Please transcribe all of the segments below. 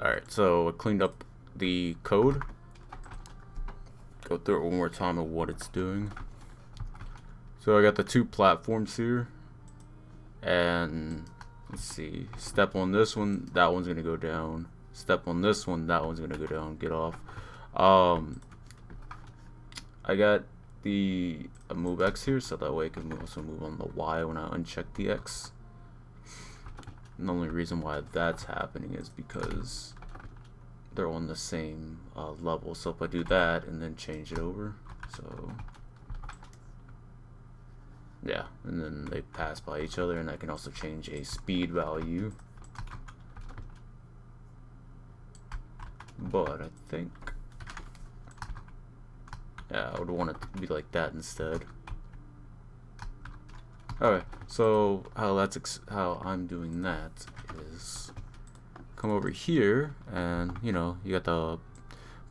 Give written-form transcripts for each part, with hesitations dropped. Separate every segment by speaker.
Speaker 1: Alright, so I cleaned up the code. Go through it one more time of what it's doing. So I got the two platforms here, and let's see, step on this one, that one's gonna go down. Step on this one, that one's gonna go down. Get off. I got the move X here, so that way I can also move on the Y when I uncheck the X. And the only reason why that's happening is because they're on the same level. So if I do that and then change it over, so yeah, and then they pass by each other, and I can also change a speed value. But I think, yeah, I would want it to be like that instead. Alright, so how I'm doing that is come over here, and you know, you got the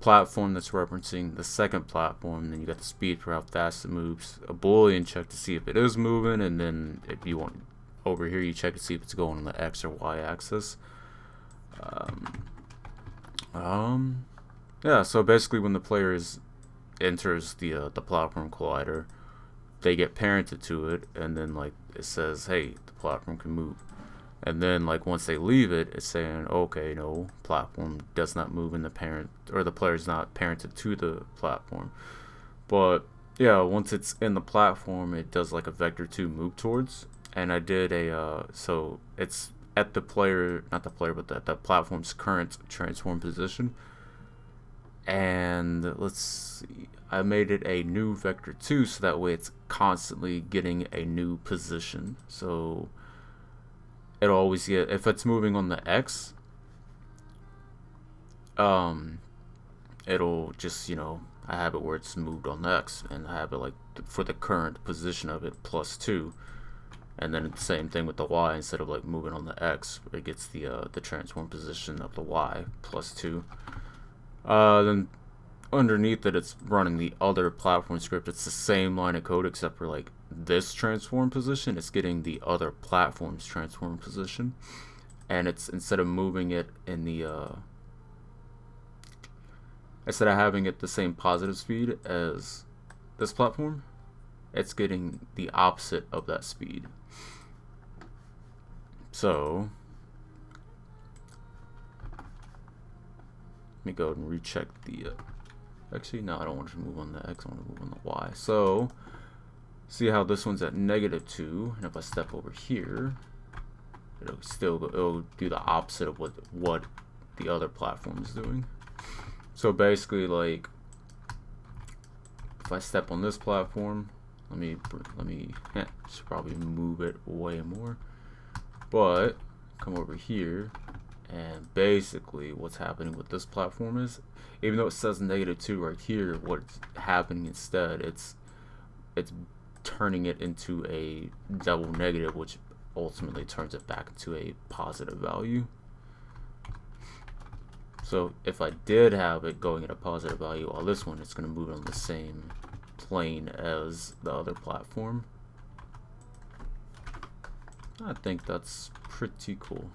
Speaker 1: platform that's referencing the second platform, then you got the speed for how fast it moves, a Boolean check to see if it is moving, and then if you want over here, you check to see if it's going on the X or Y axis. Yeah, so basically when the player enters the platform collider, they get parented to it, and then like it says, hey, the platform can move. And then like once they leave it, it's saying, okay, no, platform does not move, and the parent or the player is not parented to the platform. But yeah, once it's in the platform, it does like a vector2 move towards. And I did a so it's at the player, not the player, but the platform's current transform position. And let's see, I made it a new vector2, so that way it's constantly getting a new position. So it'll always get, if it's moving on the X, it'll just, you know, I have it where it's moved on the X, and I have it like for the current position of it +2, and then the same thing with the Y. Instead of like moving on the X, it gets the transform position of the Y +2. Then underneath it, it's running the other platform script. It's the same line of code, except for like this transform position, it's getting the other platform's transform position, and it's, instead of moving it in the instead of having it the same positive speed as this platform, it's getting the opposite of that speed. So let me go ahead and recheck the actually no, I don't want to move on the X, I want to move on the Y. So see how this one's at -2, and if I step over here, it'll still go, it'll do the opposite of what the other platform is doing. So basically, like if I step on this platform, let me should probably move it way more, but come over here, and basically what's happening with this platform is, even though it says -2 right here, what's happening instead, it's turning it into a double negative, which ultimately turns it back into a positive value. So if I did have it going at a positive value, while this one, it's going to move on the same plane as the other platform. I think that's pretty cool.